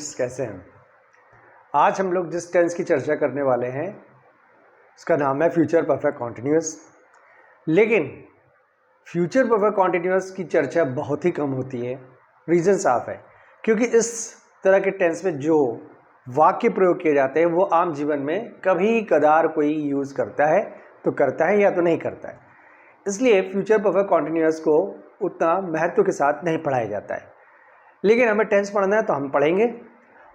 Students, कैसे हैं? आज हम लोग जिस टेंस की चर्चा करने वाले हैं उसका नाम है फ्यूचर परफेक्ट कॉन्टिन्यूअस। लेकिन फ्यूचर परफेक्ट कॉन्टिन्यूअस की चर्चा बहुत ही कम होती है। रीज़न साफ है, क्योंकि इस तरह के टेंस में जो वाक्य प्रयोग किए जाते हैं वो आम जीवन में कभी कदार कोई यूज़ करता है तो करता है या तो नहीं करता है। इसलिए फ्यूचर परफेक्ट कॉन्टिन्यूअस को उतना महत्व के साथ नहीं पढ़ाया जाता है। लेकिन हमें टेंस पढ़ना है तो हम पढ़ेंगे,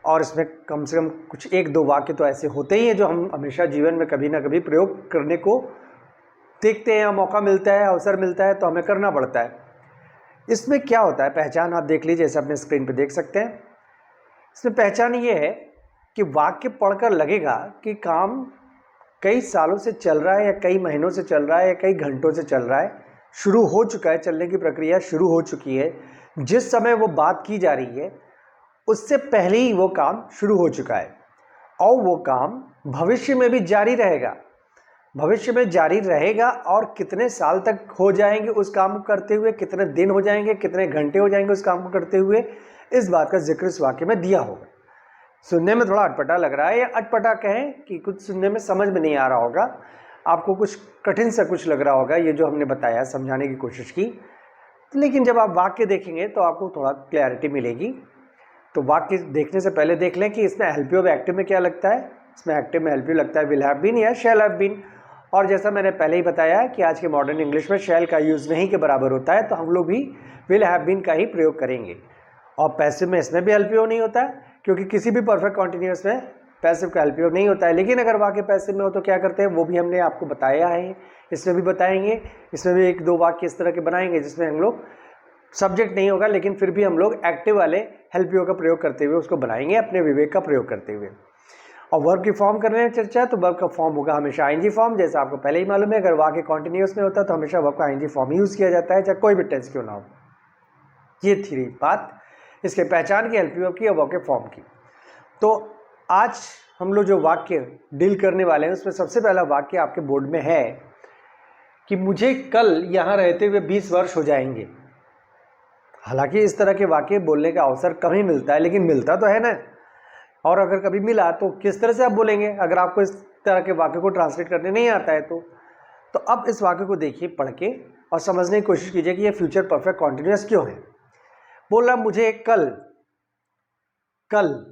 और इसमें कम से कम कुछ एक दो वाक्य तो ऐसे होते ही हैं जो हम हमेशा जीवन में कभी ना कभी प्रयोग करने को देखते हैं, या मौका मिलता है, अवसर मिलता है तो हमें करना पड़ता है। इसमें क्या होता है, पहचान आप देख लीजिए, जैसे अपने स्क्रीन पे देख सकते हैं। इसमें पहचान ये है कि वाक्य पढ़कर लगेगा कि काम कई सालों से चल रहा है, या कई महीनों से चल रहा है, या कई घंटों से चल रहा है, शुरू हो चुका है, चलने की प्रक्रिया शुरू हो चुकी है। जिस समय वो बात की जा रही है उससे पहले ही वो काम शुरू हो चुका है, और वो काम भविष्य में भी जारी रहेगा। भविष्य में जारी रहेगा, और कितने साल तक हो जाएंगे उस काम को करते हुए, कितने दिन हो जाएंगे, कितने घंटे हो जाएंगे उस काम को करते हुए, इस बात का जिक्र इस वाक्य में दिया होगा। सुनने में थोड़ा अटपटा लग रहा है, या अटपटा कहें कि कुछ सुनने में समझ में नहीं आ रहा होगा, आपको कुछ कठिन सा कुछ लग रहा होगा ये जो हमने बताया, समझाने की कोशिश की। लेकिन जब आप वाक्य देखेंगे तो आपको थोड़ा क्लैरिटी मिलेगी। तो वाक्य देखने से पहले देख लें कि इसमें हेल्प ऑफ एक्टिव में क्या लगता है। इसमें एक्टिव में हेल्प लगता है विल हैव बीन या शैल हैव बीन। और जैसा मैंने पहले ही बताया है कि आज के मॉडर्न इंग्लिश में शैल का यूज़ नहीं के बराबर होता है, तो हम लोग भी विल हैव बीन का ही प्रयोग करेंगे। और पैसिव में इसमें भी हेल्प नहीं होता है, क्योंकि किसी भी परफेक्ट कॉन्टिन्यूअस में पैसिव का हेल्प नहीं होता है। लेकिन अगर वाक्य पैसिव में हो तो क्या करते हैं, वो भी हमने आपको बताया है, इसमें भी बताएंगे। इसमें भी एक दो वाक्य इस तरह के बनाएंगे जिसमें हम लोग सब्जेक्ट नहीं होगा, लेकिन फिर भी हम लोग एक्टिव वाले हेल्प यू का प्रयोग करते हुए उसको बनाएंगे, अपने विवेक का प्रयोग करते हुए। और वर्ब की फॉर्म करने में चर्चा है तो वर्ब का फॉर्म होगा हमेशा आईएनजी फॉर्म, जैसा आपको पहले ही मालूम है। अगर वाक्य कॉन्टिन्यूअस में होता है तो हमेशा वर्ब का आईएनजी फॉर्म यूज़ किया जाता है, चाहे कोई भी टेंस क्यों ना हो। ये थी बात इसके पहचान की, हेल्प यू की और वर्ब के फॉर्म की। तो आज हम लोग जो वाक्य डील करने वाले हैं उसमें सबसे पहला वाक्य आपके बोर्ड में है कि मुझे कल यहाँ रहते हुए 20 वर्ष हो जाएंगे। हालांकि इस तरह के वाक्य बोलने का अवसर कम ही मिलता है, लेकिन मिलता तो है ना। और अगर कभी मिला तो किस तरह से आप बोलेंगे, अगर आपको इस तरह के वाक्य को ट्रांसलेट करने नहीं आता है तो अब इस वाक्य को देखिए, पढ़ के, और समझने की कोशिश कीजिए कि ये फ्यूचर परफेक्ट कॉन्टिन्यूअस क्यों है। बोल रहा मुझे कल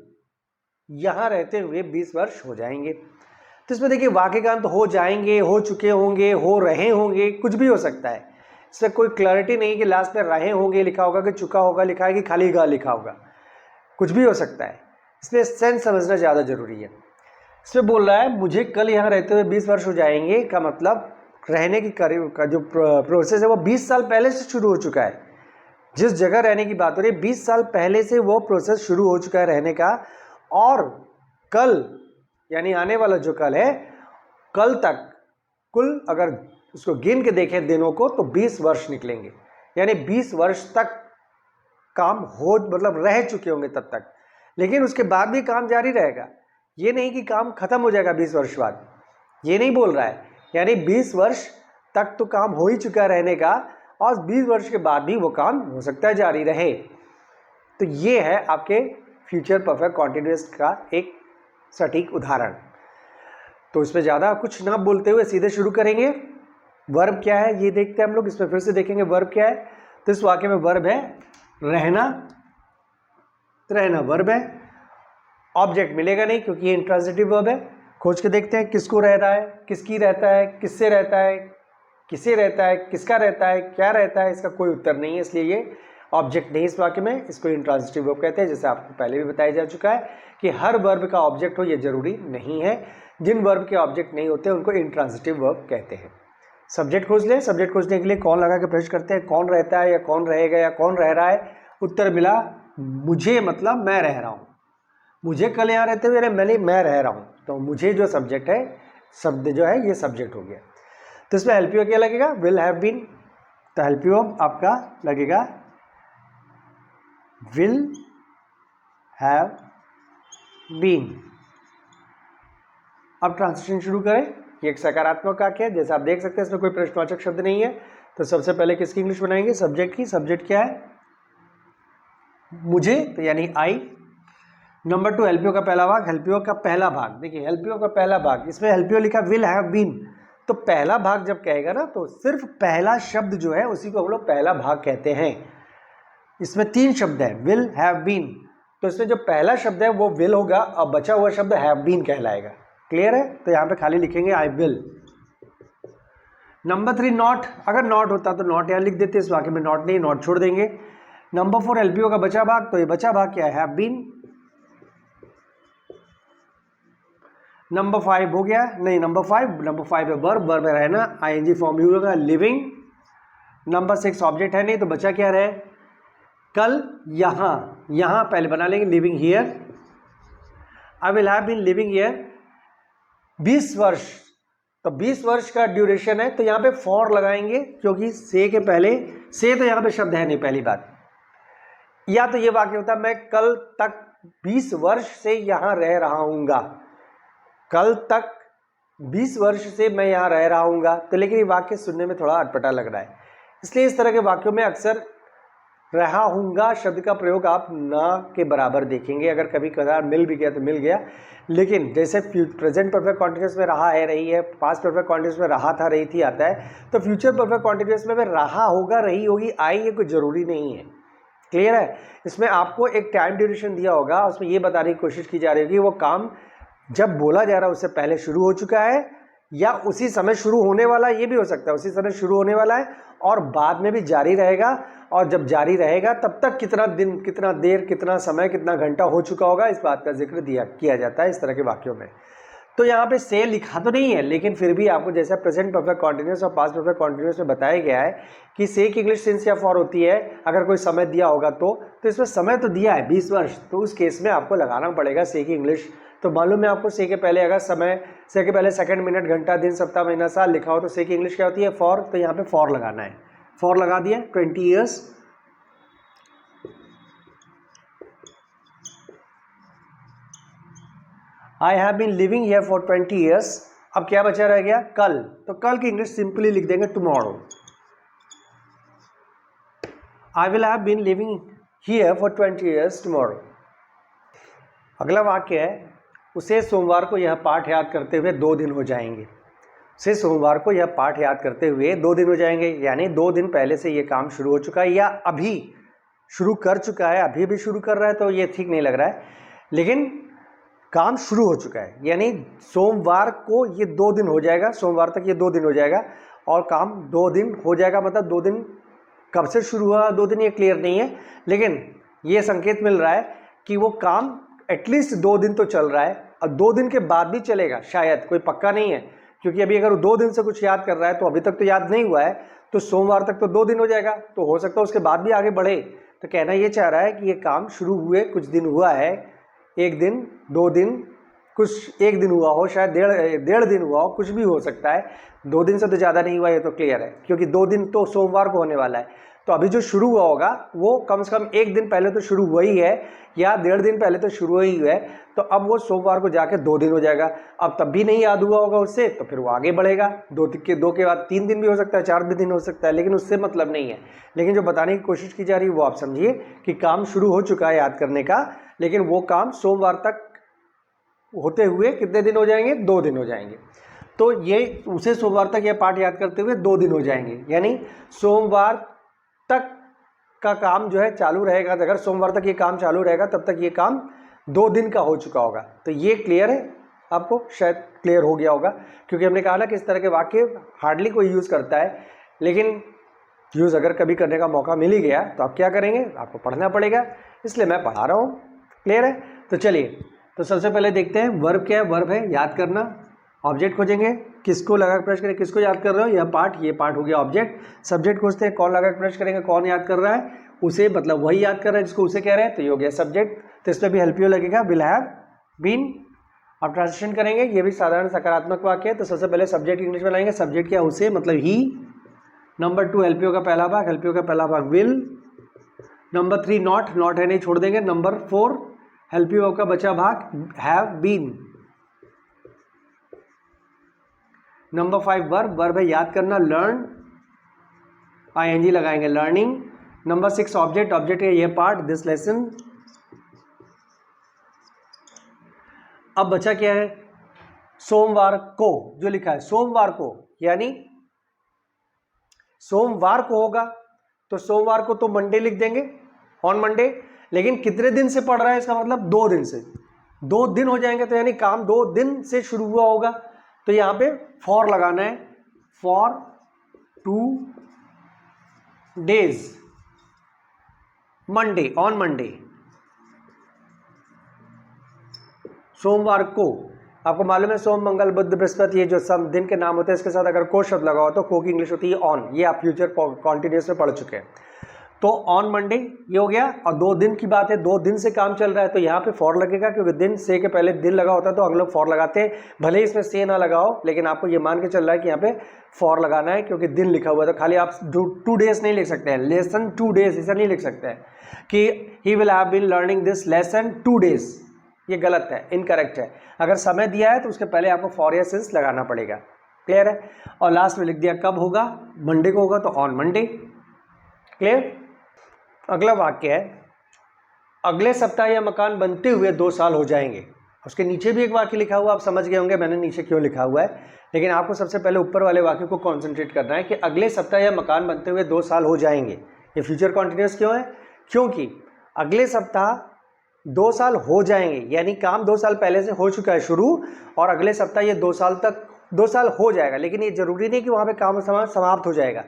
यहाँ रहते हुए 20 वर्ष हो जाएंगे। तो इसमें देखिए वाक्य का अंत हो जाएंगे, हो चुके होंगे, हो रहे होंगे, कुछ भी हो सकता है। इसमें कोई क्लैरिटी नहीं कि लास्ट में रहे होंगे लिखा होगा कि चुका होगा लिखा है कि खाली गा लिखा होगा, कुछ भी हो सकता है। इसलिए सेंस समझना ज़्यादा जरूरी है। इसमें बोल रहा है मुझे कल यहाँ रहते हुए 20 वर्ष हो जाएंगे, का मतलब रहने की का जो प्रोसेस है वो 20 साल पहले से शुरू हो चुका है। जिस जगह रहने की बात हो रही है 20 साल पहले से वो प्रोसेस शुरू हो चुका है रहने का। और कल यानी आने वाला जो कल है, कल तक कुल अगर उसको गिन के देखें दिनों को तो 20 वर्ष निकलेंगे, यानी 20 वर्ष तक काम हो, मतलब रह चुके होंगे तब तक। लेकिन उसके बाद भी काम जारी रहेगा, ये नहीं कि काम खत्म हो जाएगा 20 वर्ष बाद, ये नहीं बोल रहा है। यानी 20 वर्ष तक तो काम हो ही चुका रहने का, और 20 वर्ष के बाद भी वो काम हो सकता है जारी रहे। तो ये है आपके फ्यूचर परफेक्ट कॉन्टिन्यूअस का एक सटीक उदाहरण। तो इसमें ज़्यादा कुछ ना बोलते हुए सीधे शुरू करेंगे। वर्ब क्या है ये देखते हैं हम लोग, इसमें फिर से देखेंगे वर्ब क्या है। तो इस वाक्य में वर्ब है रहना, रहना वर्ब है। ऑब्जेक्ट मिलेगा नहीं क्योंकि ये इंट्रांजिटिव वर्ब है। खोज के देखते हैं किसको रह रहा है, किसकी रहता है, किससे रहता है, किसे रहता है, किसका रहता है, क्या रहता है, इसका कोई उत्तर नहीं है, इसलिए ये ऑब्जेक्ट नहीं इस वाक्य में। इसको इंट्रांजिटिव वर्ब कहते हैं, जैसे आपको पहले भी बताया जा चुका है कि हर वर्ब का ऑब्जेक्ट हो ये जरूरी नहीं है। जिन वर्ब के ऑब्जेक्ट नहीं होते उनको इंट्रांजिटिव वर्ब कहते हैं। सब्जेक्ट खोज लें। सब्जेक्ट खोजने के लिए कौन लगा के प्रश्न करते हैं, कौन रहता है या कौन रहेगा या कौन रह रहा है। उत्तर मिला मुझे, मतलब मैं रह रहा हूँ। मुझे कल यहाँ रहते हुए मैं रह रहा हूँ, तो मुझे जो सब्जेक्ट है, शब्द जो है ये सब्जेक्ट हो गया। तो इसमें हेल्प यू क्या लगेगा, विल हैव बीन। तो हेल्प यू आपका लगेगा विल हैव बीन। अब ट्रांसलेशन शुरू करें। ये एक सकारात्मक वाक्य है, जैसे आप देख सकते हैं इसमें कोई प्रश्नवाचक शब्द नहीं है। तो सबसे पहले किसकी इंग्लिश बनाएंगे, सब्जेक्ट की। सब्जेक्ट क्या है, मुझे, तो यानी आई। नंबर 2 हेल्पियो का पहला भाग, हेल्पियो का पहला भाग, देखिए हेल्पियो का पहला भाग, इसमें हेल्पियो लिखा विल हैव बीन, तो पहला भाग जब कहेगा ना तो सिर्फ पहला शब्द जो है उसी को हम लोग पहला भाग कहते हैं। इसमें 3 शब्द है, विल हैव बीन, तो इसमें जो पहला शब्द है वो विल होगा और बचा हुआ शब्द हैव बीन कहलाएगा। क्लियर है? तो यहाँ पे खाली लिखेंगे आई विल। नंबर 3 नॉट, अगर नॉट होता तो नॉट यहाँ लिख देते, इस वाक्य में नॉट नहीं, नॉट छोड़ देंगे। नंबर 4 एलपीओ का बचा भाग, तो ये बचा भाग क्या है? Have been. नंबर 5 हो गया, नहीं नंबर 5 है वर्ब, वर्ब है रहना, आईएनजी फॉर्म यूज होगा, लिविंग। नंबर 6 ऑब्जेक्ट है नहीं, तो बचा क्या रहे? कल, यहां पहले बना लेंगे living here. I will have been living here 20 वर्ष, तो 20 वर्ष का ड्यूरेशन है, तो यहां पे फॉर लगाएंगे क्योंकि से के पहले, से तो यहां पे शब्द है नहीं पहली बात। या तो ये वाक्य होता है मैं कल तक 20 वर्ष से यहां रह रहा हूंगा, कल तक 20 वर्ष से मैं यहां रह रहा हूंगा, तो लेकिन ये वाक्य सुनने में थोड़ा अटपटा लग रहा है, इसलिए इस तरह के वाक्यों में अक्सर रहा हूंगा शब्द का प्रयोग आप ना के बराबर देखेंगे। अगर कभी कभार मिल भी गया तो मिल गया, लेकिन जैसे प्रेजेंट परफेक्ट कॉन्टिन्यूअस में रहा है, रही है, पास्ट परफेक्ट कॉन्टिन्यूअस में रहा था, रही थी आता है, तो फ्यूचर परफेक्ट कॉन्टिन्यूअस में रहा होगा, रही होगी, आई, ये कोई जरूरी नहीं है। क्लियर है? इसमें आपको एक टाइम ड्यूरेशन दिया होगा, उसमें ये बताने की कोशिश की जा रही होगी वो काम जब बोला जा रहा है उससे पहले शुरू हो चुका है या उसी समय शुरू होने वाला है, ये भी हो सकता है उसी समय शुरू होने वाला है और बाद में भी जारी रहेगा, और जब जारी रहेगा तब तक कितना दिन, कितना देर, कितना समय, कितना घंटा हो चुका होगा, इस बात का जिक्र किया जाता है इस तरह के वाक्यों में। तो यहाँ पे से लिखा तो नहीं है, लेकिन फिर भी आपको जैसा प्रेजेंट परफेक्ट कॉन्टिन्यूअस और पास्ट परफेक्ट कॉन्टिन्यूअस में बताया गया है कि से की इंग्लिश सिंस या फॉर होती है, अगर कोई समय दिया होगा तो इसमें समय तो दिया है 20 वर्ष, तो उस केस में आपको लगाना पड़ेगा से की इंग्लिश। तो मालूम है आपको से के पहले अगर समय, से के पहले सेकंड, मिनट, घंटा, दिन, सप्ताह, महीना, साल लिखा हो तो से की इंग्लिश क्या होती है? फॉर। तो यहाँ पे फॉर लगाना है, फॉर लगा दिया। 20 years, I have been living here for 20 years. अब क्या बचा रह गया? कल, तो कल की इंग्लिश सिंपली लिख देंगे tomorrow. I will have been living here for 20 years tomorrow. अगला वाक्य है उसे सोमवार को यह पाठ याद करते हुए 2 दिन हो जाएंगे। उसे सोमवार को यह पाठ याद करते हुए 2 दिन हो जाएंगे, यानी 2 दिन पहले से ये काम शुरू हो चुका है या अभी शुरू कर चुका है, अभी भी शुरू कर रहा है तो ये ठीक नहीं लग रहा है, लेकिन काम शुरू हो चुका है, यानी सोमवार को ये 2 दिन हो जाएगा, सोमवार तक ये 2 दिन हो जाएगा और काम 2 दिन हो जाएगा। मतलब 2 दिन कब से शुरू हुआ, 2 दिन ये क्लियर नहीं है, लेकिन ये संकेत मिल रहा है कि वो काम एटलीस्ट 2 दिन तो चल रहा है और 2 दिन के बाद भी चलेगा, शायद, कोई पक्का नहीं है, क्योंकि अभी अगर वो 2 दिन से कुछ याद कर रहा है तो अभी तक तो याद नहीं हुआ है, तो सोमवार तक तो 2 दिन हो जाएगा, तो हो सकता है उसके बाद भी आगे बढ़े। तो कहना ये चाह रहा है कि ये काम शुरू हुए कुछ दिन हुआ है, 1 दिन, 2 दिन, कुछ 1 दिन हुआ हो, शायद डेढ़ दिन हुआ हो, कुछ भी हो सकता है, 2 दिन से तो ज़्यादा नहीं हुआ, ये तो क्लियर है, क्योंकि 2 दिन तो सोमवार को होने वाला है। तो अभी जो शुरू हुआ होगा वो कम से कम 1 दिन पहले तो शुरू हुआ ही है या 1.5 दिन पहले तो शुरू ही हुआ है, तो अब वो सोमवार को जाके 2 दिन हो जाएगा। अब तब भी नहीं याद हुआ होगा उससे, तो फिर वो आगे बढ़ेगा, 2 के बाद 3 दिन भी हो सकता है, 4 भी दिन हो सकता है, लेकिन उससे मतलब नहीं है। लेकिन जो बताने की कोशिश की जा रही है वो आप समझिए कि काम शुरू हो चुका है याद करने का, लेकिन वो काम सोमवार तक होते हुए कितने दिन हो जाएंगे? 2 दिन हो जाएंगे। तो ये उसे सोमवार तक यह पाठ याद करते हुए 2 दिन हो जाएंगे, यानी सोमवार तक का काम जो है चालू रहेगा। अगर सोमवार तक ये काम चालू रहेगा तब तक ये काम 2 दिन का हो चुका होगा। तो ये क्लियर है आपको? शायद क्लियर हो गया होगा, क्योंकि हमने कहा ना कि इस तरह के वाक्य हार्डली कोई यूज़ करता है, लेकिन यूज़ अगर कभी करने का मौका मिल ही गया तो आप क्या करेंगे? आपको पढ़ना पड़ेगा, इसलिए मैं पढ़ा रहा हूँ। क्लियर है? तो चलिए, तो सबसे पहले देखते हैं वर्ब क्या है। वर्ब है याद करना। ऑब्जेक्ट खोजेंगे, किसको लगा कर प्रश्न करें, किसको याद कर रहे हो? यह पाठ, ये पाठ हो गया ऑब्जेक्ट। सब्जेक्ट खोजते हैं, कौन लगा कर प्रश्न करेंगे, कौन याद कर रहा है? उसे, मतलब वही याद कर रहा है जिसको उसे कह रहे हैं, तो ये हो गया सब्जेक्ट। तो इसमें भी हेल्प यू लगेगा, विल हैव बीन। अब ट्रांसलेशन करेंगे, ये भी साधारण सकारात्मक वाक्य है, तो सबसे पहले सब्जेक्ट इंग्लिश में लाएंगे। सब्जेक्ट क्या? उसे, मतलब ही। नंबर 2 हेल्प यू का पहला भाग, हेल्प यू का पहला भाग विल। नंबर 3 नॉट, नॉट है नहीं, छोड़ देंगे। नंबर 4 हेल्प यू का बचा भाग have been. Number 5 verb, verb है याद करना, लर्न, आईएनजी लगाएंगे, लर्निंग। नंबर 6 ऑब्जेक्ट, ऑब्जेक्ट है यह पार्ट, दिस लेसन। अब बचा क्या है, सोमवार को जो लिखा है, सोमवार को यानी सोमवार को होगा तो सोमवार को तो मंडे लिख देंगे, ऑन मंडे। लेकिन कितने दिन से पढ़ रहा है, इसका मतलब 2 दिन से, 2 दिन हो जाएंगे, तो यानी काम 2 दिन से शुरू हुआ होगा। तो यहां पे फॉर लगाना है, for 2 days, Monday, on Monday, सोमवार को। आपको मालूम है सोम मंगल बुध बृहस्पति ये जो सब दिन के नाम होते हैं, इसके साथ अगर को शब्द लगा हो तो को की इंग्लिश होती है ऑन। ये आप फ्यूचर कॉन्टिन्यूस में पढ़ चुके हैं। तो ऑन मंडे ये हो गया, और 2 दिन की बात है, 2 दिन से काम चल रहा है तो यहाँ पे फॉर लगेगा, क्योंकि दिन से के पहले दिन लगा होता है तो हम लोग फॉर लगाते हैं, भले ही इसमें से ना लगाओ, लेकिन आपको ये मान के चल रहा है कि यहाँ पे फॉर लगाना है क्योंकि दिन लिखा हुआ है। तो खाली आप 2 days नहीं लिख सकते हैं, लेसन 2 days ऐसा नहीं लिख सकते हैं कि he will have been learning this lesson 2 days, ये गलत है, इनकरेक्ट है। अगर समय दिया है तो उसके पहले आपको फॉर या सिंस लगाना पड़ेगा, क्लियर है। और लास्ट में लिख दिया कब होगा, मंडे को होगा तो ऑन मंडे, क्लियर। अगला वाक्य है, अगले सप्ताह यह मकान बनते हुए 2 साल हो जाएंगे। उसके नीचे भी एक वाक्य लिखा हुआ, आप समझ गए होंगे मैंने नीचे क्यों लिखा हुआ है, लेकिन आपको सबसे पहले ऊपर वाले वाक्य को कॉन्सेंट्रेट करना है कि अगले सप्ताह यह मकान बनते हुए 2 साल हो जाएंगे। ये फ्यूचर कॉन्टिन्यूस क्यों है, क्योंकि अगले सप्ताह 2 साल हो जाएंगे, यानी काम 2 साल पहले से हो चुका है शुरू, और अगले सप्ताह ये 2 साल तक 2 साल हो जाएगा। लेकिन ये जरूरी नहीं कि वहाँ पे काम समाप्त हो जाएगा,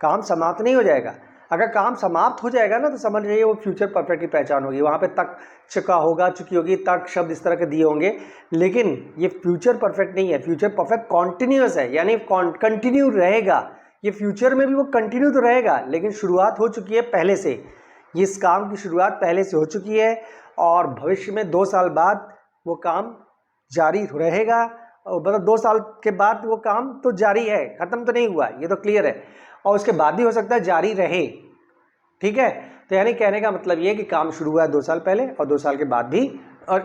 काम समाप्त नहीं हो जाएगा। अगर काम समाप्त हो जाएगा ना तो समझ जाइए वो फ्यूचर परफेक्ट की पहचान होगी, वहाँ पे तक चुका होगा, चुकी होगी, तक शब्द इस तरह के दिए होंगे। लेकिन ये फ्यूचर परफेक्ट नहीं है, फ्यूचर परफेक्ट कॉन्टिन्यूस है, यानी कंटिन्यू रहेगा। ये फ्यूचर में भी वो कंटिन्यू तो रहेगा, लेकिन शुरुआत हो चुकी है पहले से, इस काम की शुरुआत पहले से हो चुकी है, और भविष्य में 2 साल बाद वो काम जारी रहेगा। मतलब 2 साल के बाद वो काम तो जारी है, खत्म तो नहीं हुआ, ये तो क्लियर है, और उसके बाद भी हो सकता है जारी रहे, ठीक है। तो यानी कहने का मतलब ये कि काम शुरू हुआ है 2 साल पहले और 2 साल के बाद भी, और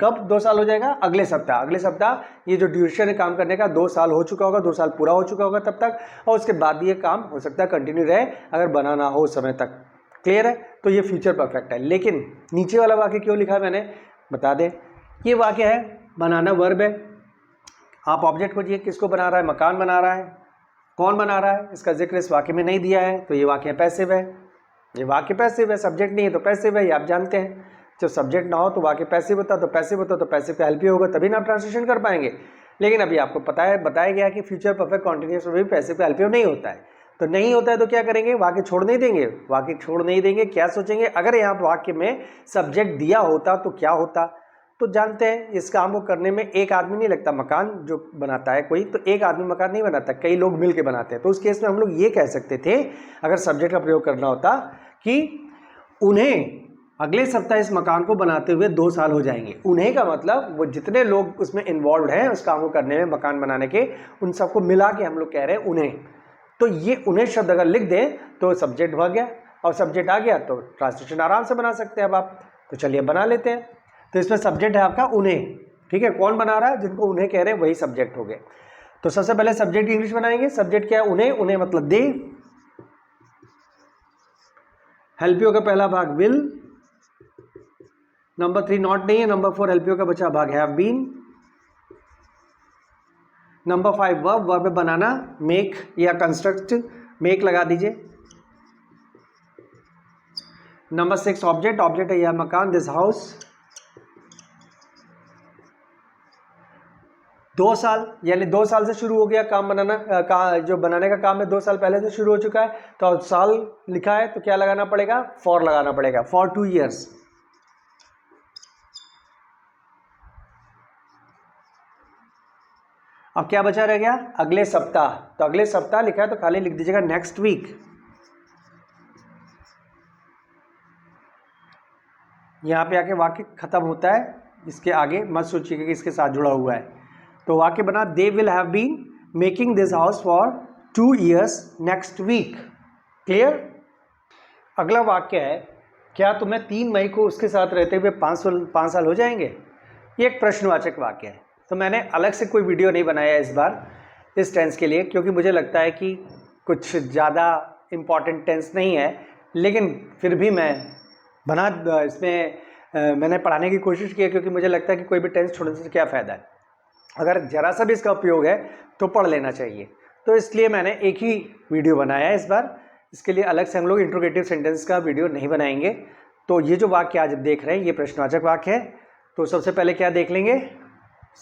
कब 2 साल हो जाएगा, अगले सप्ताह। अगले सप्ताह ये जो ड्यूरेशन है काम करने का 2 साल हो चुका होगा, 2 साल पूरा हो चुका होगा तब तक, और उसके बाद भी ये काम हो सकता है कंटिन्यू रहे अगर बना ना हो उस समय तक, क्लियर है। तो ये फ्यूचर परफेक्ट है। लेकिन नीचे वाला वाक्य क्यों लिखा है मैंने बता दें, ये वाक्य है बनाना वर्ब है। आप ऑब्जेक्ट खोजिए, किसको बना रहा है, मकान बना रहा है, कौन बना रहा है, इसका जिक्र इस वाक्य में नहीं दिया है, तो ये वाक्य पैसिव है। ये वाक्य पैसिव है, सब्जेक्ट नहीं है तो पैसिव है, ये आप जानते हैं। जब सब्जेक्ट ना हो तो वाक्य पैसिव होता, तो पैसिव होता, तो पैसिव का हेल्प ही होगा, तभी ना आप ट्रांसलेशन कर पाएंगे। लेकिन अभी आपको पता है, बताया गया कि फ्यूचर परफेक्ट कॉन्टिन्यूस में भी पैसिव का हेल्प नहीं होता है। तो नहीं होता है तो क्या करेंगे, वाक्य छोड़ नहीं देंगे, वाक्य छोड़ नहीं देंगे, क्या सोचेंगे, अगर यहाँ वाक्य में सब्जेक्ट दिया होता तो क्या होता। तो जानते हैं इस काम को करने में एक आदमी नहीं लगता, मकान जो बनाता है कोई, तो एक आदमी मकान नहीं बनाता, कई लोग मिल के बनाते हैं। तो उस केस में हम लोग ये कह सकते थे, अगर सब्जेक्ट का प्रयोग करना होता, कि उन्हें अगले सप्ताह इस मकान को बनाते हुए 2 साल हो जाएंगे। उन्हें का मतलब वो जितने लोग उसमें इन्वॉल्व हैं उस काम को करने में, मकान बनाने के, उन सबको मिला के हम लोग कह रहे हैं उन्हें। तो ये उन्हें शब्द अगर लिख दें तो सब्जेक्ट भाग गया, और सब्जेक्ट आ गया तो ट्रांसलेशन आराम से बना सकते हैं अब आप। तो चलिए बना लेते हैं। तो इसमें सब्जेक्ट है आपका उन्हें, ठीक है। कौन बना रहा है, जिनको उन्हें कह रहे हैं वही सब्जेक्ट हो गए। तो सबसे पहले सब्जेक्ट इंग्लिश बनाएंगे। सब्जेक्ट क्या है, उन्हें, उन्हें मतलब दे। हेल्पियो का पहला भाग विल, नंबर 3 नॉट नहीं है, नंबर 4 हेल्पियो का बचा भाग have been, number 5 verb, verb बनाना मेक या कंस्ट्रक्ट, मेक लगा दीजिए। नंबर 6 ऑब्जेक्ट, ऑब्जेक्ट है यह मकान, दिस हाउस। 2 साल, यानी 2 साल से शुरू हो गया काम बनाना, जो बनाने का काम है 2 साल पहले से शुरू हो चुका है। तो साल लिखा है तो क्या लगाना पड़ेगा, फॉर लगाना पड़ेगा, फॉर 2 years। अब क्या बचा रह गया, अगले सप्ताह। तो अगले सप्ताह लिखा है तो खाली लिख दीजिएगा नेक्स्ट वीक। यहां पे आके वाक्य खत्म होता है, इसके आगे मत सोचिएगा कि इसके साथ जुड़ा हुआ है। तो वाक्य बना, they will have been making this house for 2 years next week, clear. अगला वाक्य है, क्या तुम्हें 3 मई को उसके साथ रहते हुए 5 साल हो जाएंगे। ये एक प्रश्नवाचक वाक्य है। तो मैंने अलग से कोई वीडियो नहीं बनाया इस बार इस टेंस के लिए, क्योंकि मुझे लगता है कि कुछ ज़्यादा इम्पॉर्टेंट टेंस नहीं है, लेकिन फिर भी मैं इसमें मैंने पढ़ाने की कोशिश की है, क्योंकि मुझे लगता है कि कोई भी टेंस छोड़ने से क्या फ़ायदा है, अगर जरा सा भी इसका उपयोग है तो पढ़ लेना चाहिए। तो इसलिए मैंने एक ही वीडियो बनाया है इस बार। इसके लिए अलग से हम लोग इंट्रोगेटिव सेंटेंस का वीडियो नहीं बनाएंगे। तो ये जो वाक्य आज देख रहे हैं ये प्रश्नवाचक वाक्य है। तो सबसे पहले क्या देख लेंगे,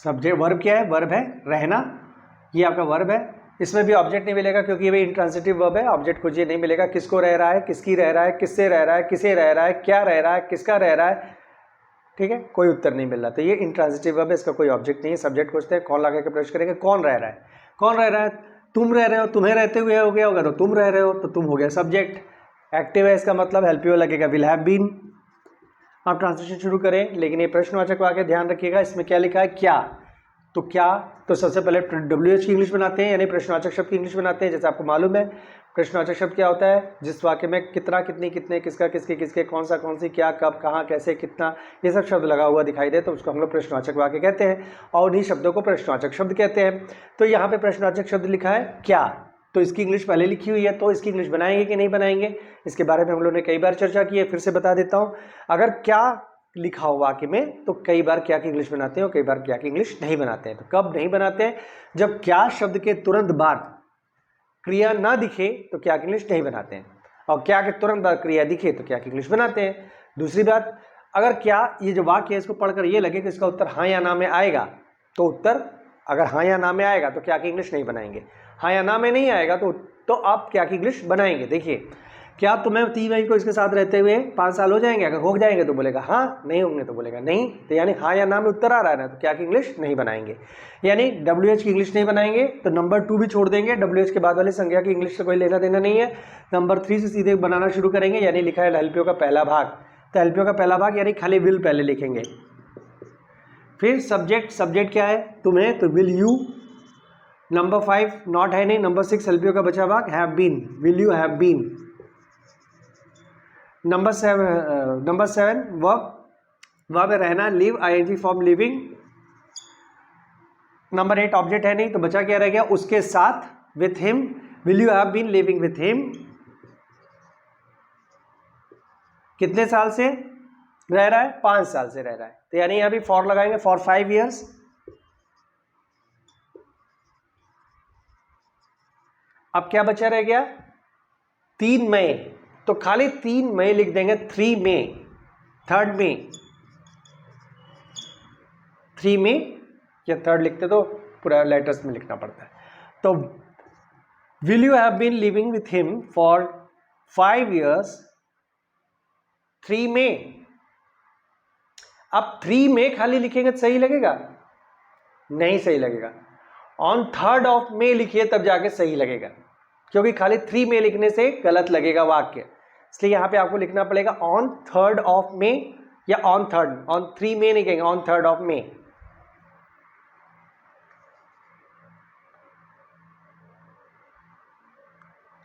सब्जेक्ट वर्ब क्या है, वर्ब है रहना, ये आपका वर्ब है। इसमें भी ऑब्जेक्ट नहीं मिलेगा क्योंकि ये भी इंट्रांसिटिव वर्ब है, ऑब्जेक्ट कुछ ये नहीं मिलेगा। किसको रह रहा है, किसकी रह रहा है, किससे रह रहा है, किसे रह रहा है, क्या रह रहा है, किसका रह रहा है, ठीक है, कोई उत्तर नहीं मिल रहा। तो ये इंट्रांसिटिव वर्ब है, इसका कोई ऑब्जेक्ट नहीं है। सब्जेक्ट पूछते हैं, कौन लगा के प्रश्न करेंगे, कौन रह रहा है, कौन रह रहा है, तुम रह रहे हो, तुम्हें रहते हुए हो गया होगा तो तुम रह रहे हो, तो तुम हो गया सब्जेक्ट। एक्टिव है, इसका मतलब हेल्प यू लगेगा विल हैव बीन। आप ट्रांसलेशन शुरू करें, लेकिन ये प्रश्नवाचक वाक्य ध्यान रखिएगा, इसमें क्या लिखा है, क्या। तो क्या, तो सबसे पहले WH की इंग्लिश बनाते हैं, यानी प्रश्नवाचक शब्द की इंग्लिश बनाते हैं। जैसे आपको मालूम है प्रश्नवाचक शब्द क्या होता है, जिस वाक्य में कितना, कितनी, कितने, किसका, किसके, किसके, कौन सा, कौन सी, क्या, कब, कहाँ, कैसे, कितना, ये सब शब्द लगा हुआ दिखाई दे तो उसको हम लोग प्रश्नवाचक वाक्य कहते हैं, और उन्हीं शब्दों को प्रश्नवाचक शब्द कहते हैं। तो यहाँ पे प्रश्नवाचक शब्द लिखा है क्या, तो इसकी इंग्लिश पहले लिखी हुई है, तो इसकी इंग्लिश बनाएंगे कि नहीं बनाएंगे, इसके बारे में हम लोगों ने कई बार चर्चा की है, फिर से बता देता हूँ। अगर क्या लिखा हो वाक्य में तो कई बार क्या की इंग्लिश बनाते हैं और कई बार क्या की इंग्लिश नहीं बनाते हैं। तो कब नहीं बनाते हैं, जब क्या शब्द के तुरंत बाद क्रिया ना दिखे तो क्या की इंग्लिश नहीं बनाते हैं, और क्या के तुरंत बाद क्रिया दिखे तो क्या की इंग्लिश बनाते हैं। दूसरी बात, अगर क्या ये जो वाक्य है इसको पढ़कर ये लगे कि इसका उत्तर हाँ या ना में आएगा, तो उत्तर अगर हाँ या ना में आएगा तो क्या की इंग्लिश नहीं बनाएंगे, हाँ या ना में नहीं आएगा तो आप क्या की इंग्लिश बनाएंगे। देखिए, क्या तुम्हें 3 मई को इसके साथ रहते हुए 5 साल हो जाएंगे, अगर हो जाएंगे तो बोलेगा हाँ, नहीं होंगे तो बोलेगा नहीं। तो यानी हाँ या ना में उत्तर आ रहा है ना, तो क्या की इंग्लिश नहीं बनाएंगे, यानी WH की इंग्लिश नहीं बनाएंगे। तो नंबर 2 भी छोड़ देंगे, WH के बाद वाली संज्ञा की इंग्लिश से कोई लेना देना नहीं है। नंबर 3 से सीधे बनाना शुरू करेंगे, यानी लिखा है हेल्पियो का पहला भाग, तो हेल्पियो का पहला भाग यानी खाली विल पहले लिखेंगे। फिर सब्जेक्ट क्या है, तुम्हें, तो विल यू। नंबर 5 नॉट है नहीं। नंबर 6 हेल्पियो का बचा भाग have been, will you have been. Number 7 verb है रहना, live, ING form living. Number 8 object है नहीं, तो बचा क्या रह गया, उसके साथ, with him, will you have been living with him. कितने साल से रह रहा है, 5 साल से रह रहा है, तो यानी यहां भी फॉर लगाएंगे, फॉर 5 years। अब क्या बचा रह गया, 3 मई, तो खाली 3 मई लिख देंगे, 3 मई, 3rd मई, 3 मई या 3rd लिखते तो पूरा लेटर्स में लिखना पड़ता है। तो will you have been living with him for 5 years, 3 मई। अब 3 मई खाली लिखेंगे तो सही लगेगा, नहीं सही लगेगा। ऑन 3rd of May लिखिए तब जाके सही लगेगा, क्योंकि खाली 3 मई लिखने से गलत लगेगा वाक्य, इसलिए यहां पे आपको लिखना पड़ेगा ऑन 3rd of May या ऑन 3 मई नहीं कहेंगे, ऑन 3rd of May।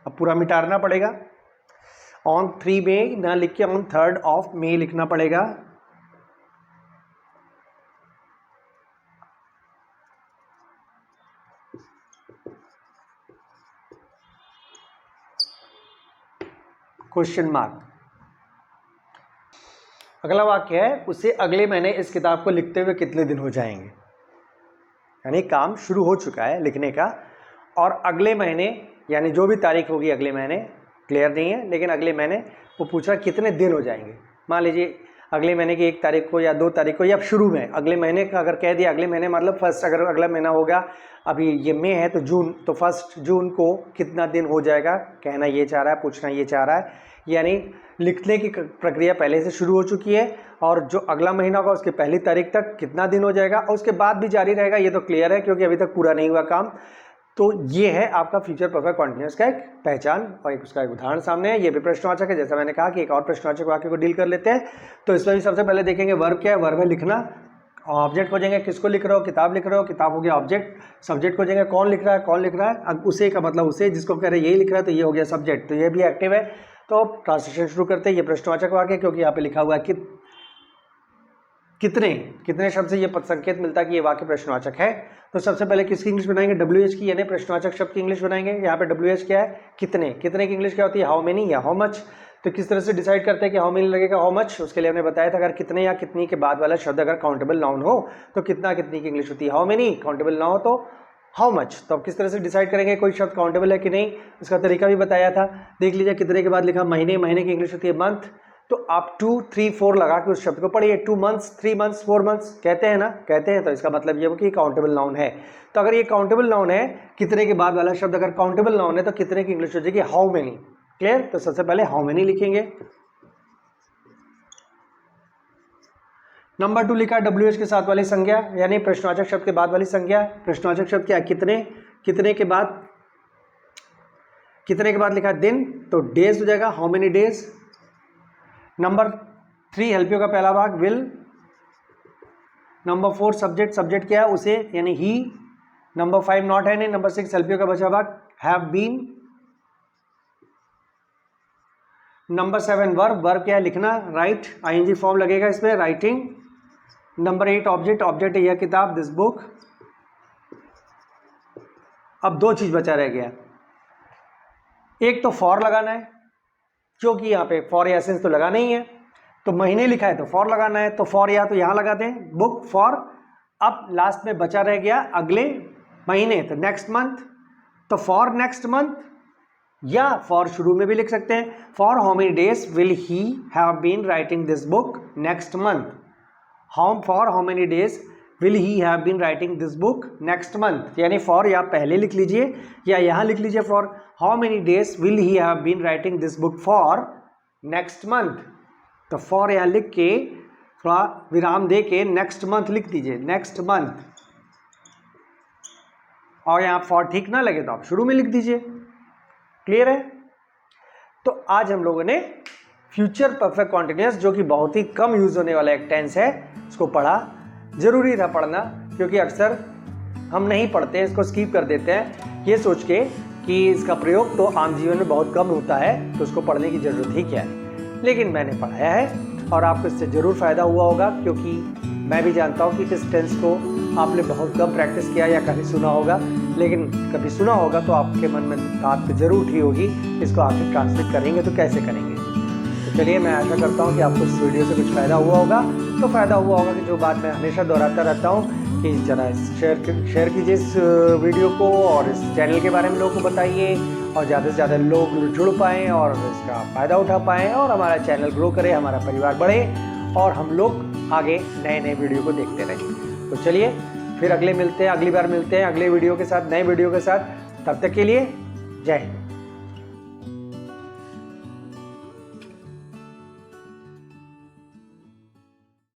अब पूरा मिटाना पड़ेगा, ऑन 3 मई ना लिख के ऑन 3rd of May लिखना पड़ेगा। Question mark. अगला वाक्य है, उसे अगले महीने इस किताब को लिखते हुए कितने दिन हो जाएंगे, यानी काम शुरू हो चुका है लिखने का, और अगले महीने यानी जो भी तारीख होगी अगले महीने, क्लियर नहीं है, लेकिन अगले महीने वो पूछ रहा कितने दिन हो जाएंगे। मान लीजिए अगले महीने की 1 तारीख को या 2 तारीख को या शुरू में, अगले महीने का अगर कह दिया, अगले महीने मतलब फर्स्ट, अगर अगला महीना होगा, अभी ये मई है तो जून, तो 1 जून को कितना दिन हो जाएगा, कहना ये चाह रहा है, पूछना ये चाह रहा है, यानी लिखने की प्रक्रिया पहले से शुरू हो चुकी है, और जो अगला महीना होगा उसकी पहली तारीख तक कितना दिन हो जाएगा, और उसके बाद भी जारी रहेगा, ये तो क्लियर है क्योंकि अभी तक पूरा नहीं हुआ काम। तो ये है आपका फ्यूचर परफेक्ट कॉन्टिन्यूअस का एक पहचान, और उसका एक उदाहरण सामने है। ये भी प्रश्नवाचक है, जैसा मैंने कहा कि एक और प्रश्नवाचक वाक्य को डील कर लेते हैं। तो इसमें भी सबसे पहले देखेंगे वर्ब क्या है, वर्ब है लिखना, ऑब्जेक्ट खोजेंगे, किसको लिख रहे हो, किताब लिख रहे हो, किताब हो गया ऑब्जेक्ट। सब्जेक्ट खोजेंगे, कौन लिख रहा है, कौन लिख रहा है, अब उसे का मतलब उसे, जिसको कह रहे हैं यही लिख रहा है तो ये हो गया सब्जेक्ट, तो ये भी एक्टिव है। तो ट्रांसलेशन शुरू करते हैं। ये प्रश्नवाचक वाक्य क्योंकि यहाँ पे लिखा हुआ है कि कितने शब्द से ये संकेत मिलता है कि ये वाक्य प्रश्नवाचक है। तो सबसे पहले किसकी इंग्लिश बनाएंगे, WH की, यानी प्रश्नवाचक शब्द की इंग्लिश बनाएंगे। यहाँ पे WH क्या है, कितने की इंग्लिश क्या होती है, हाउ मेनी या हाउ मच। तो किस तरह से डिसाइड करते हैं कि हाउ मेनी लगेगा हाउ मच, उसके लिए हमने बताया था अगर कितने या कितनी के बाद वाला शब्द अगर काउंटेबल नाउन हो तो कितना कितनी की इंग्लिश होती है हाउ मेनी, काउंटेबल ना हो तो हाउ मच। तो अब किस तरह से डिसाइड करेंगे कोई शब्द काउंटेबल है कि नहीं, इसका तरीका भी बताया था। देख लीजिए कितने के बाद लिखा महीने, महीने की इंग्लिश होती है मंथ, तो आप 2, 3, 4 लगा के उस शब्द को पढ़िए। 2 months, 3 months, 4 months कहते हैं ना, कहते हैं, तो इसका मतलब ये हो कि काउंटेबल नाउन है। तो अगर ये काउंटेबल नाउन है, कितने के बाद वाला शब्द अगर काउंटेबल नाउन है तो कितने की इंग्लिश हो जाएगी हाउ मेनी। क्लियर? तो सबसे पहले हाउ मेनी लिखेंगे। नंबर 2 लिखा WH के साथ वाली संज्ञा, यानी प्रश्नवाचक शब्द के बाद वाली संज्ञा। प्रश्नवाचक शब्द क्या है? कितने, कितने के बाद, कितने के बाद लिखा दिन, तो डेज हो जाएगा हाउ मेनी डेज। नंबर 3 हेल्पियो का पहला भाग विल। नंबर 4 सब्जेक्ट, सब्जेक्ट क्या है उसे, यानी ही। नंबर 5 नॉट है नहीं। नंबर 6 हेल्पियो का बचा भाग have been. Number 7 verb, verb क्या है लिखना, राइट, आईएनजी फॉर्म लगेगा इसमें, राइटिंग। नंबर 8 ऑब्जेक्ट, ऑब्जेक्ट है यह किताब, दिस बुक। अब 2 चीज बचा रह गया, एक तो फॉर लगाना है क्योंकि यहाँ पे फॉर या सिंस तो लगाना ही है, तो महीने लिखा है तो फॉर लगाना है, तो फॉर या तो यहाँ लगा दें बुक फॉर। अब लास्ट में बचा रह गया अगले महीने, तो नेक्स्ट मंथ, तो फॉर नेक्स्ट मंथ, या फॉर शुरू में भी लिख सकते हैं for how many days will he have been writing this book next month. For how many days will he have been writing this book next month, यानी for या पहले लिख लीजिए या यहाँ लिख लीजिए for how many days will he have been writing this book for next month. तो फॉर यहाँ लिख के थोड़ा विराम दे के नेक्स्ट मंथ लिख दीजिए, नेक्स्ट मंथ। और यहाँ फॉर ठीक ना लगे तो आप शुरू में लिख दीजिए। क्लियर है? तो आज हम लोगों ने फ्यूचर परफेक्ट कॉन्टिन्यूअस, जो कि बहुत ही कम यूज होने वाला एक टेंस है, उसको पढ़ा। जरूरी था पढ़ना क्योंकि अक्सर हम नहीं पढ़ते हैं, इसको स्किप कर देते हैं ये सोच के कि इसका प्रयोग तो आम जीवन में बहुत कम होता है, तो उसको पढ़ने की ज़रूरत ही क्या है। लेकिन मैंने पढ़ाया है और आपको इससे ज़रूर फ़ायदा हुआ होगा, क्योंकि मैं भी जानता हूँ कि इस टेंस को आपने बहुत कम प्रैक्टिस किया या कभी सुना होगा, लेकिन कभी सुना होगा तो आपके मन में बात तो जरूर उठी होगी, इसको आखिर ट्रांसलेट करेंगे तो कैसे करेंगे। तो चलिए, मैं आशा करता हूँ कि आपको इस वीडियो से कुछ फ़ायदा हुआ होगा। तो फ़ायदा हुआ होगा कि जो बात मैं हमेशा दोहराता रहता हूँ कि जरा शेयर कीजिए इस वीडियो को और इस चैनल के बारे में लोगों को बताइए, और ज़्यादा से ज़्यादा लोग जुड़ पाएँ और इसका फ़ायदा उठा पाएँ और हमारा चैनल ग्रो करे, हमारा परिवार बढ़े और हम लोग आगे नए नए वीडियो को देखते रहें। तो चलिए, फिर अगली बार मिलते हैं अगले वीडियो के साथ, नए वीडियो के साथ। तब तक के लिए जय हिंद।